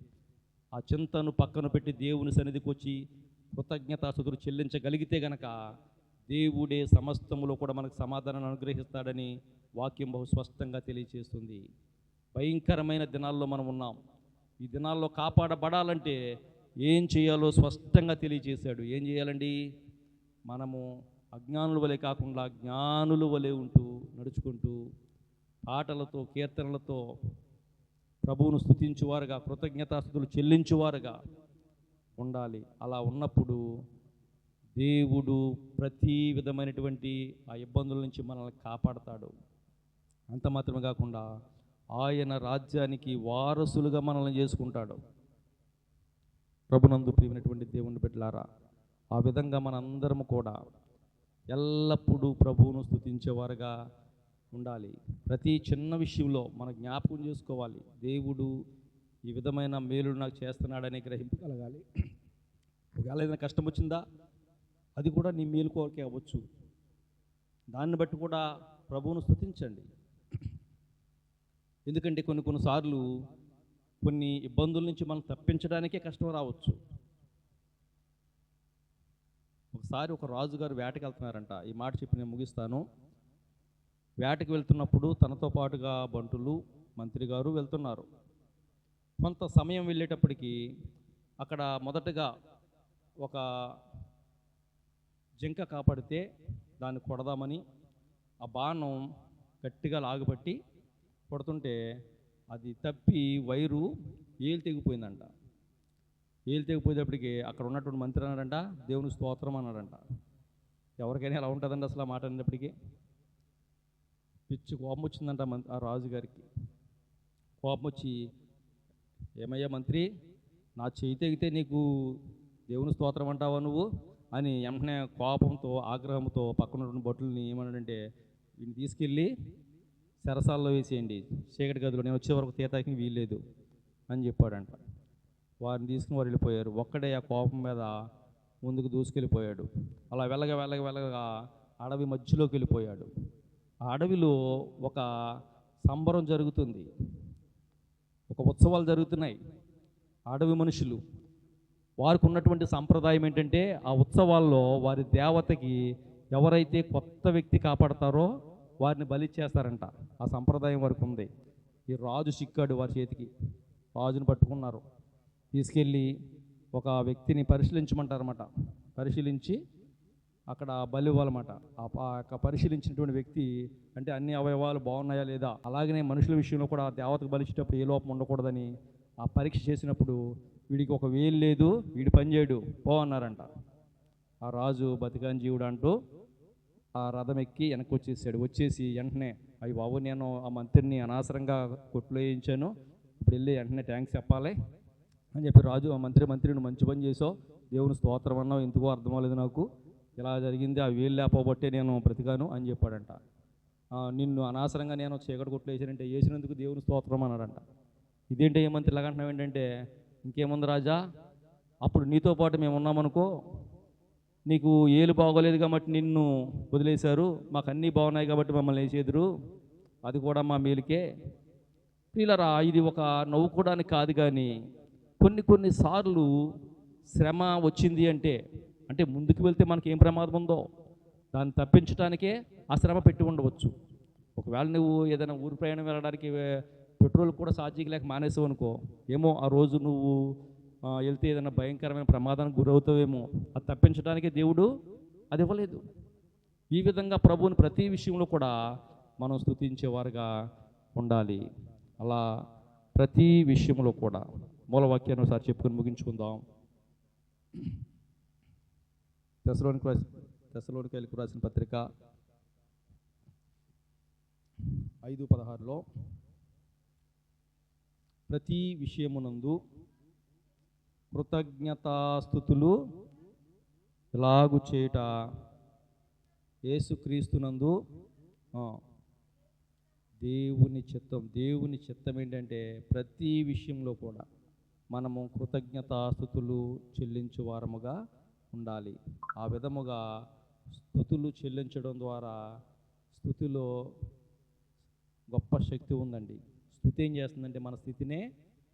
ఆ చింతను పక్కన పెట్టి దేవుని సన్నిధికి వచ్చి కృతజ్ఞతాస్తుతులు చెల్లించగలిగితే గనక దేవుడే సమస్తములో కూడా మనకు సమాధానాన్ని అనుగ్రహిస్తాడని వాక్యం బహు స్పష్టంగా తెలియజేస్తుంది. భయంకరమైన దినాల్లో మనం ఉన్నాం. ఈ దినాల్లో కాపాడబడాలంటే ఏం చేయాలో స్పష్టంగా తెలియజేశాడు. ఏం చేయాలండి? మనము అజ్ఞానుల వలె కాకుండా జ్ఞానుల వలె ఉంటూ నడుచుకుంటూ పాటలతో కీర్తనలతో ప్రభువును స్తుతించువారుగా, కృతజ్ఞతాస్తుతులు చెల్లించువారుగా ఉండాలి. అలా ఉన్నప్పుడు దేవుడు ప్రతి విధమైనటువంటి ఆ ఇబ్బందుల నుంచి మనల్ని కాపాడతాడు. అంత మాత్రమే కాకుండా ఆయన రాజ్యానికి వారసులుగా మనల్ని చేసుకుంటాడు. ప్రభునందు ప్రియమైనటువంటి దేవుని బిడ్డలారా, ఆ విధంగా మనందరము కూడా ఎల్లప్పుడూ ప్రభువును స్తుతించేవారుగా ఉండాలి. ప్రతి చిన్న విషయంలో మనం జ్ఞాపకం చేసుకోవాలి, దేవుడు ఈ విధమైన మేలు నాకు చేస్తున్నాడని గ్రహింపగలగాలి. ఒకవేళ ఏదైనా కష్టం వచ్చిందా, అది కూడా నీ మేలు కోరికే అవ్వచ్చు. దాన్ని బట్టి కూడా ప్రభువును స్తుతించండి. ఎందుకంటే కొన్నిసార్లు కొన్ని ఇబ్బందుల నుంచి మనం తప్పించడానికే కష్టం రావచ్చు. ఒకసారి ఒక రాజుగారు వేటకి వెళ్తున్నారంట. ఈ మాట చెప్పి నేను ముగిస్తాను. వేటకి వెళ్తున్నప్పుడు తనతో పాటుగా బంటులు, మంత్రి గారు వెళ్తున్నారు. కొంత సమయం వెళ్ళేటప్పటికి అక్కడ మొదటగా ఒక జింక కాపాడితే దాన్ని కొడదామని ఆ బాణం గట్టిగా లాగుబట్టి కొడుతుంటే అది తప్పి వైరు ఏలు తెగిపోయిందంట. ఏలు తెగిపోయేటప్పటికి అక్కడ ఉన్నటువంటి మంత్రి అన్నాడంట, దేవుని స్తోత్రం అన్నాడంట. ఎవరికైనా ఎలా ఉంటుందండి అసలు ఆ మాట అనేటప్పటికీ? పిచ్చి కోపం వచ్చిందంట ఆ రాజుగారికి. కోపం వచ్చి, ఏమయ్యా మంత్రి, నా చేయి తెగితే నీకు దేవుని స్తోత్రం అంటావా నువ్వు అని వెంటనే కోపంతో ఆగ్రహంతో పక్కన బొట్టుల్ని ఏమన్నాడంటే, వీడిని తీసుకెళ్ళి చెరసాల్లో వేసేయండి, చీకటి గదిలో, నేను వచ్చే వరకు తీతాకి వీల్లేదు అని చెప్పాడంట. వారిని తీసుకుని వారు వెళ్ళిపోయారు. ఒక్కడే ఆ కోపం మీద ముందుకు దూసుకెళ్ళిపోయాడు. అలా వెళ్ళగా అడవి మధ్యలోకి వెళ్ళిపోయాడు. ఆ అడవిలో ఒక సంబరం జరుగుతుంది, ఒక ఉత్సవాలు జరుగుతున్నాయి. అడవి మనుషులు వారికి ఉన్నటువంటి సంప్రదాయం ఏంటంటే, ఆ ఉత్సవాల్లో వారి దేవతకి ఎవరైతే కొత్త వ్యక్తి కాపాడతారో వారిని బలి చేస్తారంట. ఆ సంప్రదాయం వారికి ఉంది. ఈ రాజు చిక్కాడు వారి చేతికి. రాజుని పట్టుకున్నారు, తీసుకెళ్ళి ఒక వ్యక్తిని పరిశీలించమంటారన్నమాట. పరిశీలించి అక్కడ బలి ఇవ్వాలన్నమాట. ఆ యొక్క పరిశీలించినటువంటి వ్యక్తి అంటే అన్ని అవయవాలు బాగున్నాయా లేదా, అలాగనే మనుషుల విషయంలో కూడా దేవతకు బలిచ్చేటప్పుడు ఏ లోపం ఉండకూడదని ఆ పరీక్ష చేసినప్పుడు వీడికి ఒక వేలు లేదు, వీడి పని చేయడు, పో అన్నారంట. ఆ రాజు బతికాన్ జీవుడు అంటూ ఆ రథం ఎక్కి వెనక్కి వచ్చేసాడు. వచ్చేసి వెంటనే, అయ్యి బాబు, నేను ఆ మంత్రిని అనవసరంగా కొట్లు వేయించాను, ఇప్పుడు వెళ్ళి వెంటనే థ్యాంక్స్ చెప్పాలి అని చెప్పి రాజు, ఆ మంత్రిని మంచి పని చేసావు, దేవుని స్తోత్రం అన్నావు, ఎందుకో అర్థం అవ్వలేదు నాకు, ఇలా జరిగింది, ఆ వేలు లేకపోబట్టే నేను బ్రతికాను అని చెప్పాడంట. నిన్ను అనవసరంగా నేను చీకటి కొట్లు వేసానంటే వేసినందుకు దేవుని స్తోత్రం అన్నాడంట. ఇదేంటి ఏ మంత్రి ఇలాగంటున్నావు ఏంటంటే, ఇంకేముంది రాజా, అప్పుడు నీతో పాటు మేము ఉన్నామనుకో, నీకు ఏలు బాగోలేదు కాబట్టి నిన్ను వదిలేశారు, మాకు అన్నీ బాగున్నాయి కాబట్టి మమ్మల్ని వేసేదురు, అది కూడా మా మేలుకే. ప్రియులారా, ఇది ఒక నవ్వుకోవడానికి కాదు కానీ కొన్నిసార్లు శ్రమ వచ్చింది అంటే అంటే ముందుకు వెళ్తే మనకి ఏం ప్రమాదం ఉందో దాన్ని తప్పించడానికే ఆ శ్రమ పెట్టి ఉండవచ్చు. ఒకవేళ నువ్వు ఏదైనా ఊరు ప్రయాణం వెళ్ళడానికి పెట్రోల్ కూడా సాధ్యం లేక మానేసావు అనుకో, ఏమో ఆ రోజు నువ్వు వెళ్తే ఏదైనా భయంకరమైన ప్రమాదానికి గురవుతావేమో, అది తప్పించడానికే దేవుడు అది ఇవ్వలేదు. ఈ విధంగా ప్రభువుని ప్రతి విషయంలో కూడా మనం స్తుతించేవారుగా ఉండాలి. అలా ప్రతి విషయంలో కూడా మూలవాక్యాన్ని ఒకసారి చెప్పుకొని ముగించుకుందాం. తెస్సలోనికైలకు రాసిన పత్రిక 5:16 ప్రతి విషయమునందు కృతజ్ఞతాస్తుతులు ఎలాగు చేయుట యేసుక్రీస్తునందు దేవుని చిత్తం ఏంటంటే ప్రతి విషయంలో కూడా మనము కృతజ్ఞతాస్తుతులు చెల్లించు వారముగా ఉండాలి. ఆ విధముగా స్తుతులు చెల్లించడం ద్వారా స్తుతిలో గొప్ప శక్తి ఉందండి. స్తుతి ఏం చేస్తుందంటే మన స్థితినే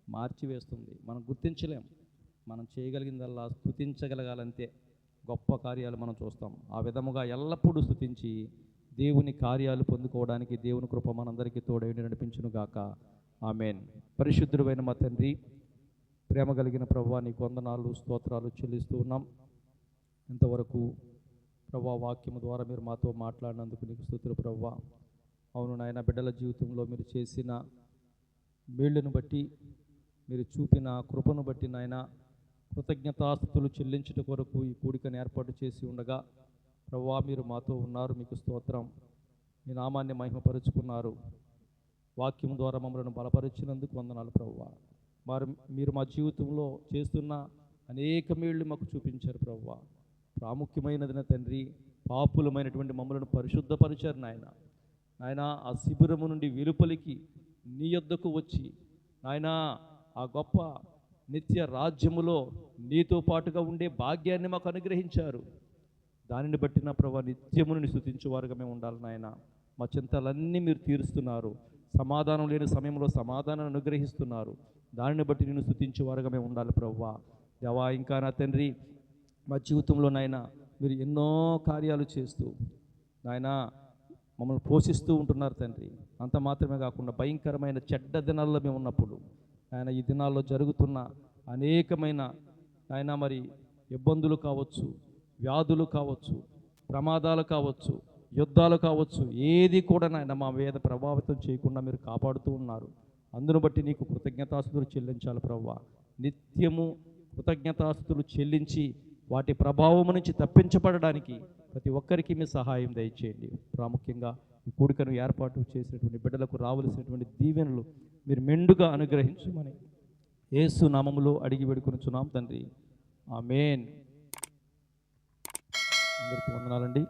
మార్చివేస్తుంది. మనం గుర్తించలేం, మనం చేయగలిగిందల్లా స్తుతించగలగాలంతే గొప్ప కార్యాలు మనం చూస్తాం. ఆ విధముగా ఎల్లప్పుడూ స్తుతించి దేవుని కార్యాలు పొందుకోవడానికి దేవుని కృప మనందరికీ తోడై నడిపించును గాక. ఆమేన్. పరిశుద్ధుడైన మా తండ్రి, ప్రేమ కలిగిన ప్రభువా, నీకు వందనాలు స్తోత్రాలు చెల్లిస్తూ ఉన్నాం. ఇంతవరకు ప్రభువా వాక్యము ద్వారా మీరు మాతో మాట్లాడినందుకు నీకు స్తుతులు ప్రభువా. అవును నాయన, బిడ్డల జీవితంలో మీరు చేసిన మేళ్ళను బట్టి, మీరు చూపిన కృపను బట్టి నాయన కృతజ్ఞతాస్తుతులు చెల్లించుట కొరకు ఈ కూడికను ఏర్పాటు చేసి ఉండగా ప్రభువా మీరు మాతో ఉన్నారు. మీకు స్తోత్రం. మీ నామాన్ని మహిమపరుచుకున్నారు. వాక్యం ద్వారా మమ్మల్ని బలపరిచినందుకు వందనాలు ప్రభువా. మీరు మా జీవితంలో చేస్తున్న అనేక మేళ్ళు మాకు చూపించారు ప్రభువా. ప్రాముఖ్యమైనదిన తండ్రి, పాపులమైనటువంటి మమ్మల్ని పరిశుద్ధపరిచారు నాయన. ఆ శిబిరము నుండి వెలుపలికి నీ యొద్దకు వచ్చి నాయన ఆ గొప్ప నిత్య రాజ్యములో నీతో పాటుగా ఉండే భాగ్యాన్ని మాకు అనుగ్రహించారు. దానిని బట్టి నా ప్రభా నిత్యమును స్తుతించువారుగా మేము ఉండాలి నాయన. మా చింతలన్నీ మీరు తీరుస్తున్నారు. సమాధానం లేని సమయంలో సమాధానాన్ని అనుగ్రహిస్తున్నారు. దానిని బట్టి నేను స్తుతించేవారుగా మేము ఉండాలి ప్రభువా. దేవా, ఇంకా నా తండ్రి మా జీవితంలో నాయన మీరు ఎన్నో కార్యాలు చేస్తూ నాయన మమ్మల్ని పోషిస్తూ ఉంటున్నారు తండ్రి. అంత మాత్రమే కాకుండా భయంకరమైన చెడ్డ దినాల్లో మేము ఉన్నప్పుడు ఆయన ఈ దినాల్లో జరుగుతున్న అనేకమైన ఆయన మరి ఇబ్బందులు కావచ్చు, వ్యాధులు కావచ్చు, ప్రమాదాలు కావచ్చు, యుద్ధాలు కావచ్చు, ఏది కూడా నాయన మా మీద ప్రభావితం చేయకుండా మీరు కాపాడుతూ ఉన్నారు. అందును బట్టి నీకు కృతజ్ఞతాస్తుతులు చెల్లించాలి ప్రభువా. నిత్యము కృతజ్ఞతాస్తుతులు చెల్లించి వాటి ప్రభావం నుంచి తప్పించబడడానికి ప్రతి ఒక్కరికి మీ సహాయం దయచేయండి. ప్రాముఖ్యంగా ఈ కూడికను ఏర్పాటు చేసినటువంటి బిడ్డలకు రావలసినటువంటి దీవెనలు మీరు మెండుగా అనుగ్రహించమని యేసు నామములో అడిగి వేడుకొనుచున్నాం తండ్రి. ఆమేన్. అందరికీ వందనాలండి.